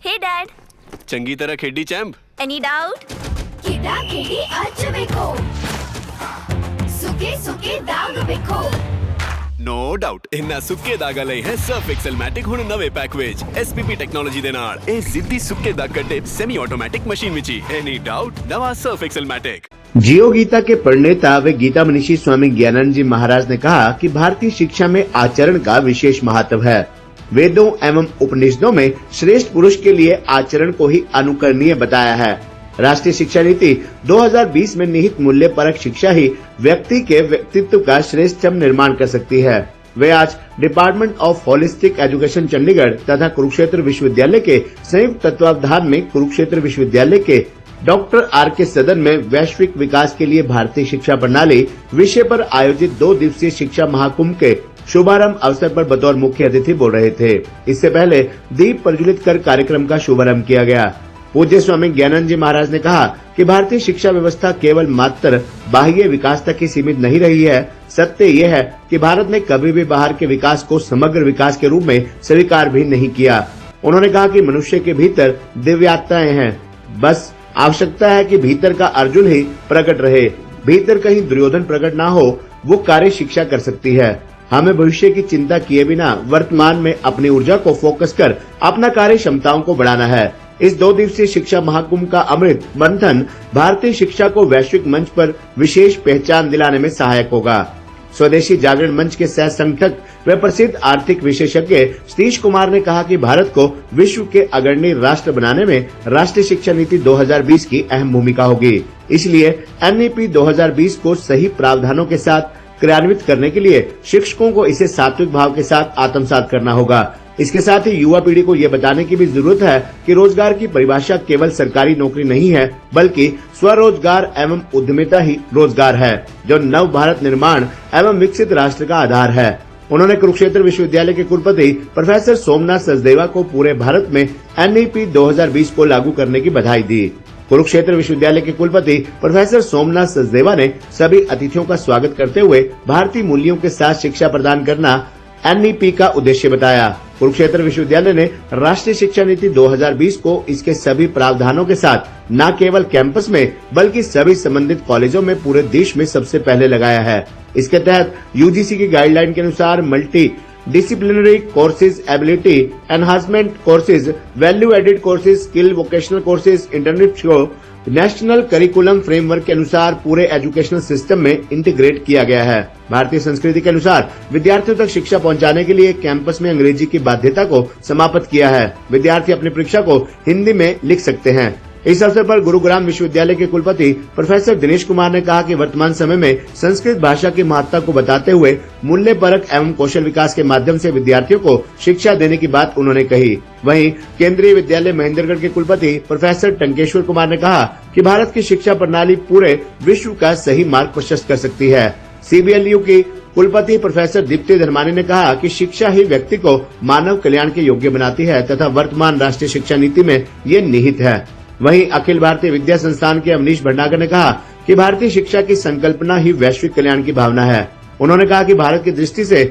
Hey Dad. चंगी तरह खेडी चैंप। Any doubt? ಕಿಡ ಕಿಡಿ ಹಚ್ಚಬೇಕು ಸುಖಿ ಸುಖಿ ದಾಗ ಬೇಕು नो डाउट इन्ना सुक्के दागा लई है सर्फ एक्सेल मैटिक हुण नवे पैक विच एसपीपी टेक्नोलॉजी दे नाल ए जिद्दी सुक्के दाग कड्डे सेमी ऑटोमेटिक मशीन विच एनी डाउट नवा Surf Excel Matic. GIEO Gita के प्रणेता व गीता मनीषी स्वामी ज्ञानानंद जी महाराज ने कहा कि भारतीय शिक्षा में आचरण का विशेष महत्व है। वेदों एवं उपनिषदों में श्रेष्ठ पुरुष के लिए आचरण को ही अनुकरणीय बताया है। राष्ट्रीय शिक्षा नीति 2020 में निहित मूल्य परक शिक्षा ही व्यक्ति के व्यक्तित्व का श्रेष्ठतम निर्माण कर सकती है। वे आज department of holistic education Chandigarh तथा कुरुक्षेत्र विश्वविद्यालय के संयुक्त तत्वावधान में कुरुक्षेत्र विश्वविद्यालय के डॉक्टर आर के सदन में वैश्विक विकास के लिए भारतीय शिक्षा प्रणाली विषय पर आयोजित 2 दिवसीय शिक्षा महाकुंभ के शुभारंभ अवसर पर बतौर मुख्य अतिथि बोल रहे थे। इससे पहले दीप प्रज्वलित कर कार्यक्रम का शुभारंभ किया गया। पूज्य स्वामी ज्ञानानंद जी महाराज ने कहा कि भारतीय शिक्षा व्यवस्था केवल मात्र बाह्य विकास तक ही सीमित नहीं रही है। सत्य यह है कि भारत ने कभी भी बाहर के विकास को समग्र विकास के रूप में स्वीकार भी नहीं किया। उन्होंने कहा कि मनुष्य के भीतर दिव्यात्माएं हैं, बस आवश्यकता है कि भीतर का अर्जुन ही प्रकट रहे। भीतर कहीं दुर्योधन प्रकट ना हो, वो कार्य शिक्षा कर सकती है। हमें भविष्य की चिंता किए बिना वर्तमान में अपनी ऊर्जा को फोकस कर अपना कार्य क्षमताओं को बढ़ाना है। इस 2 दिवसीय शिक्षा महाकुंभ का अमृत मंथन भारतीय शिक्षा को वैश्विक मंच पर विशेष पहचान दिलाने में सहायक होगा। स्वदेशी जागरण मंच के सह संगठक व प्रसिद्ध आर्थिक विशेषज्ञ सतीश कुमार ने कहा कि भारत को विश्व के अग्रणी राष्ट्र बनाने में राष्ट्रीय शिक्षा नीति 2020 की अहम भूमिका होगी। इसलिए NEP 2020 को सही प्रावधानों के साथ क्रियान्वित करने के लिए शिक्षकों को इसे सात्विक भाव के साथ आत्मसात करना होगा। इसके साथ ही युवा पीढ़ी को ये बताने की भी जरूरत है कि रोजगार की परिभाषा केवल सरकारी नौकरी नहीं है, बल्कि स्वरोजगार एवं उद्यमिता ही रोजगार है, जो नव भारत निर्माण एवं विकसित राष्ट्र का आधार है। उन्होंने कुरुक्षेत्र विश्वविद्यालय के कुलपति प्रोफेसर सोमनाथ सचदेवा को पूरे भारत में NEP 2020 को लागू करने की बधाई दी। कुरुक्षेत्र विश्वविद्यालय के कुलपति प्रोफेसर सोमनाथ सचदेवा ने सभी अतिथियों का स्वागत करते हुए भारतीय मूल्यों के साथ शिक्षा प्रदान करना NEP का उद्देश्य बताया। कुरुक्षेत्र विश्वविद्यालय ने राष्ट्रीय शिक्षा नीति 2020 को इसके सभी प्रावधानों के साथ न केवल कैंपस में बल्कि सभी संबंधित कॉलेजों में पूरे देश में सबसे पहले लगाया है। इसके तहत UGC की गाइडलाइन के अनुसार multidisciplinary courses, ability enhancement courses, value added courses, skill vocational courses, internship को नेशनल करिकुलम फ्रेमवर्क के अनुसार पूरे एजुकेशनल सिस्टम में इंटीग्रेट किया गया है। भारतीय संस्कृति के अनुसार विद्यार्थियों तक शिक्षा पहुंचाने के लिए कैंपस में अंग्रेजी की बाध्यता को समाप्त किया है। विद्यार्थी अपनी परीक्षा को हिंदी में लिख सकते हैं। इस अवसर पर गुरुग्राम विश्वविद्यालय के कुलपति प्रोफेसर दिनेश कुमार ने कहा कि वर्तमान समय में संस्कृत भाषा की महत्ता को बताते हुए मूल्य परक एवं कौशल विकास के माध्यम से विद्यार्थियों को शिक्षा देने की बात उन्होंने कही। वहीं केंद्रीय विद्यालय महेंद्रगढ़ के कुलपति प्रोफेसर टंकेश्वर कुमार ने कहा कि भारत की शिक्षा प्रणाली पूरे विश्व का सही मार्ग प्रशस्त कर सकती है। CBLU की कुलपति प्रोफेसर दीप्ति धर्मानी ने कहा कि शिक्षा ही व्यक्ति को मानव कल्याण के योग्य बनाती है तथा वर्तमान राष्ट्रीय शिक्षा नीति में ये निहित है। वहीं अखिल भारतीय विद्या संस्थान के अवनीश भंडाकर ने कहा कि भारतीय शिक्षा की संकल्पना ही वैश्विक कल्याण की भावना है। उन्होंने कहा कि भारत की दृष्टि से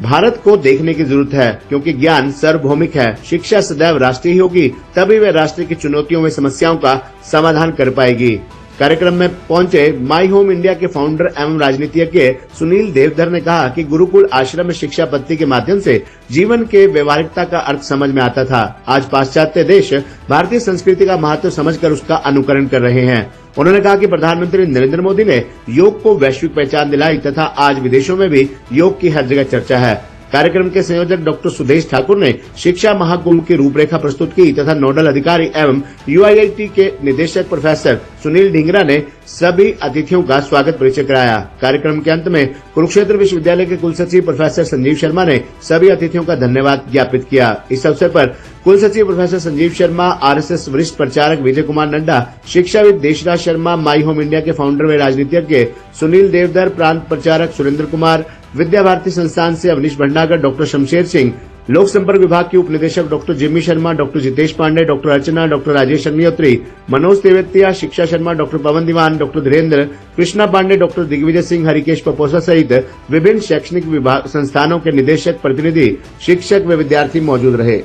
भारत को देखने की जरूरत है, क्योंकि ज्ञान सार्वभौमिक है। शिक्षा सदैव राष्ट्रीय होगी, तभी वे राष्ट्र की चुनौतियों व समस्याओं का समाधान कर पाएगी। कार्यक्रम में पहुंचे माई होम इंडिया के फाउंडर एवं राजनीतिज्ञ सुनील देवधर ने कहा कि गुरुकुल आश्रम में शिक्षा पद्धति के माध्यम से जीवन के व्यवहारिकता का अर्थ समझ में आता था। आज पाश्चात्य देश भारतीय संस्कृति का महत्व समझकर उसका अनुकरण कर रहे हैं। उन्होंने कहा कि प्रधानमंत्री नरेंद्र मोदी ने योग को वैश्विक पहचान दिलाई तथा आज विदेशों में भी योग की हर जगह चर्चा है। कार्यक्रम के संयोजक डॉक्टर सुदेश ठाकुर ने शिक्षा महाकुंभ की रूपरेखा प्रस्तुत की तथा नोडल अधिकारी एवं UIIT के निदेशक प्रोफेसर सुनील ढींगरा ने सभी अतिथियों का स्वागत परिचय कराया। कार्यक्रम के अंत में कुरुक्षेत्र विश्वविद्यालय के कुलसचिव प्रोफेसर संजीव शर्मा ने सभी अतिथियों का धन्यवाद ज्ञापित किया। इस अवसर पर कुलसचिव प्रोफेसर संजीव शर्मा, RSS वरिष्ठ प्रचारक विजय कुमार नड्डा, शिक्षाविद Deshraj Sharma, my home India के फाउंडर व राजनीतिज्ञ सुनील देवधर, प्रांत प्रचारक सुरेंद्र कुमार, विद्या भारती संस्थान से अवनीश भंडाकर, डॉक्टर शमशेर सिंह, लोक संपर्क विभाग के उप निदेशक doctor Jimmy Sharma, doctor Jitesh Pandey, doctor Archana, doctor Rajesh Agnihotri, Manoj Tevatia, Shiksha Sharma, doctor Pawan Diwan, doctor Dhirendra, Krishna Pandey, doctor Digvijay Singh, Harikesh Paposa सहित विभिन्न शैक्षणिक विभाग संस्थानों के निदेशक, प्रतिनिधि, शिक्षक व विद्यार्थी मौजूद रहे।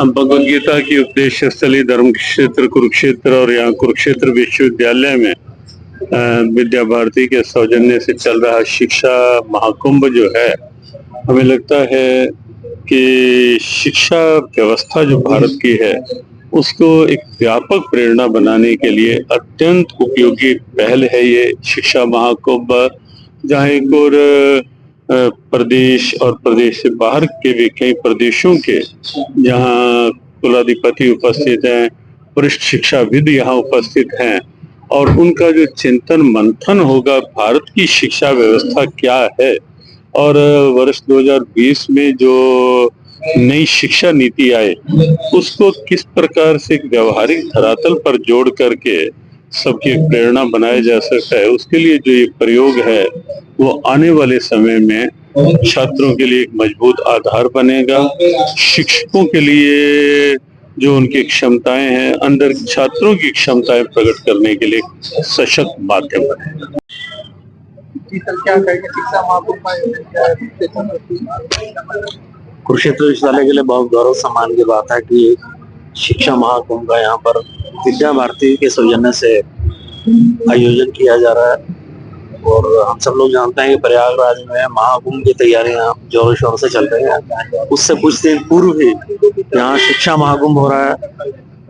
भगवद गीता की उपदेश स्थली धर्म क्षेत्र कुरुक्षेत्र और यहाँ कुरुक्षेत्र विश्वविद्यालय में विद्या भारती के सौजन्य से चल रहा शिक्षा महाकुंभ जो है, हमें लगता है कि शिक्षा व्यवस्था जो भारत की है उसको एक व्यापक प्रेरणा बनाने के लिए अत्यंत उपयोगी पहल है ये शिक्षा महाकुंभ, जहाँ एक और प्रदेश और प्रदेश से बाहर के भी कई प्रदेशों के जहाँ कुलाधिपति उपस्थित हैं, वरिष्ठ शिक्षाविद यहाँ उपस्थित हैं और उनका जो चिंतन मंथन होगा भारत की शिक्षा व्यवस्था क्या है और वर्ष 2020 में जो नई शिक्षा नीति आए उसको किस प्रकार से एक व्यवहारिक धरातल पर जोड़ करके सबकी प्रेरणा बनाया जा सकता है, उसके लिए जो ये प्रयोग है वो आने वाले समय में छात्रों के लिए एक मजबूत आधार बनेगा। शिक्षकों के लिए जो उनकी क्षमताएं हैं, अंदर छात्रों की क्षमताएं प्रकट करने के लिए सशक्त माध्यम बनेगा। क्या कहेंगे शिक्षा महाकुंभ का आयोजन किया है? कुरुक्षेत्र विश्वविद्यालय के लिए बहुत गौरव सम्मान की बात है कि शिक्षा महाकुंभ का यहाँ पर विद्या भारती के सौजन्य से आयोजन किया जा रहा है और हम सब लोग जानते हैं कि प्रयागराज में महाकुंभ की तैयारियां जोरों शोरों से चल रही हैं। उससे कुछ दिन पूर्व ही यहाँ शिक्षा महाकुंभ हो रहा है।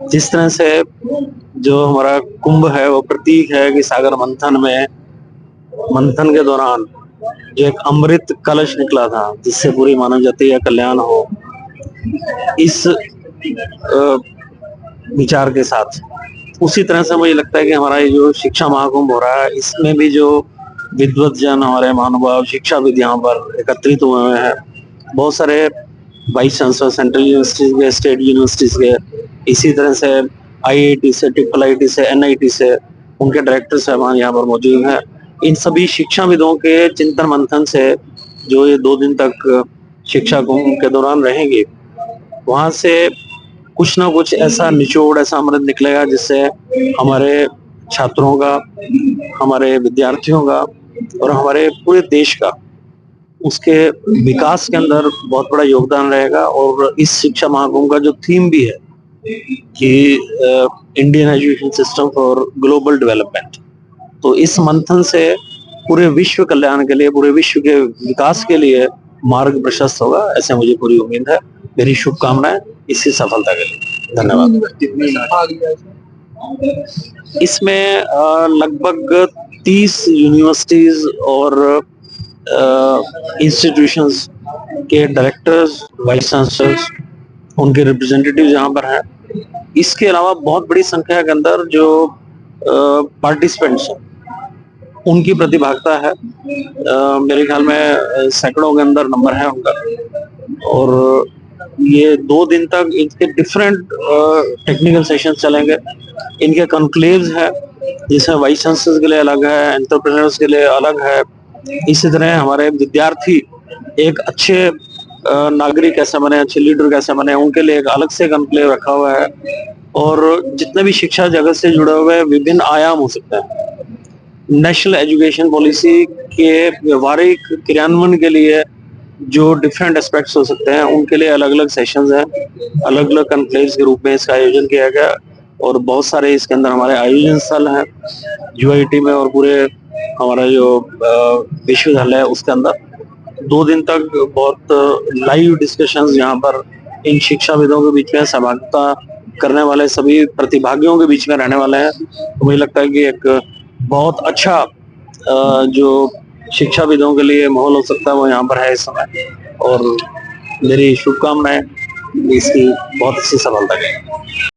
जिस तरह से जो हमारा कुंभ है वो प्रतीक है कि सागर मंथन के दौरान जो एक अमृत कलश निकला था जिससे पूरी मानव जाति का कल्याण हो, इस विचार के साथ उसी तरह से मुझे लगता है कि हमारा ये जो शिक्षा महाकुंभ हो रहा है इसमें भी जो विद्वत जन हमारे महानुभाव शिक्षाविद यहाँ पर एकत्रित हुए हैं, बहुत सारे वाइस चांसलर सेंट्रल यूनिवर्सिटीज के, स्टेट यूनिवर्सिटीज के, इसी तरह से IIT से, IIIT से, NIT से उनके डायरेक्टर साहबान यहाँ पर मौजूद हैं। इन सभी शिक्षाविदों के चिंतन मंथन से जो ये 2 दिन तक शिक्षा कुंभ के दौरान रहेंगे, वहां से कुछ ना कुछ ऐसा निचोड़, ऐसा अमृत निकलेगा जिससे हमारे छात्रों का, हमारे विद्यार्थियों का और हमारे पूरे देश का उसके विकास के अंदर बहुत बड़ा योगदान रहेगा। और इस शिक्षा महाकुंभ का जो थीम भी है कि Indian education system for global development, तो इस मंथन से पूरे विश्व कल्याण के लिए, पूरे विश्व के विकास के लिए मार्ग प्रशस्त होगा, ऐसे मुझे पूरी उम्मीद है। मेरी शुभकामनाएं इसी सफलता के लिए। धन्यवाद। इसमें लगभग 30 यूनिवर्सिटीज और इंस्टीट्यूशंस के डायरेक्टर्स, वाइस चांसलर्स, उनके रिप्रेजेंटेटिव यहाँ पर हैं। इसके अलावा बहुत बड़ी संख्या के अंदर जो पार्टिसिपेंट्स हैं उनकी प्रतिभागिता है। मेरे ख्याल में सैकड़ों के अंदर नंबर है उनका। और ये 2 दिन तक इनके डिफरेंट टेक्निकल सेशन चलेंगे। इनके कॉन्क्लेव्स है जिसमें वाइस चांसलर्स के लिए अलग है, एंटरप्रेन्योर्स के लिए अलग है। इसी तरह हमारे विद्यार्थी एक अच्छे नागरिक कैसे बने, अच्छे लीडर कैसे बने, उनके लिए एक अलग से कॉन्क्लेव रखा हुआ है। और जितने भी शिक्षा जगत से जुड़े हुए विभिन्न आयाम हो सकते हैं, नेशनल एजुकेशन पॉलिसी के व्यवहारिक क्रियान्वयन के लिए जो डिफरेंट एस्पेक्ट्स हो सकते हैं, उनके लिए अलग अलग सेशंस हैं, अलग अलग कॉन्क्लेव्स के रूप में इसका आयोजन किया गया। और बहुत सारे इसके अंदर हमारे आयोजन स्थल हैं UIT में और पूरे हमारा जो विश्वविद्यालय है उसके अंदर 2 दिन तक बहुत लाइव डिस्कशंस यहाँ पर इन शिक्षाविदों के बीच में सहभागिता करने वाले सभी प्रतिभागियों के बीच में रहने वाले हैं। तो मुझे लगता है कि एक बहुत अच्छा जो शिक्षाविदों के लिए माहौल हो सकता है वो यहाँ पर है इस समय। और मेरी शुभकामनाएं इसकी बहुत अच्छी सफलता के।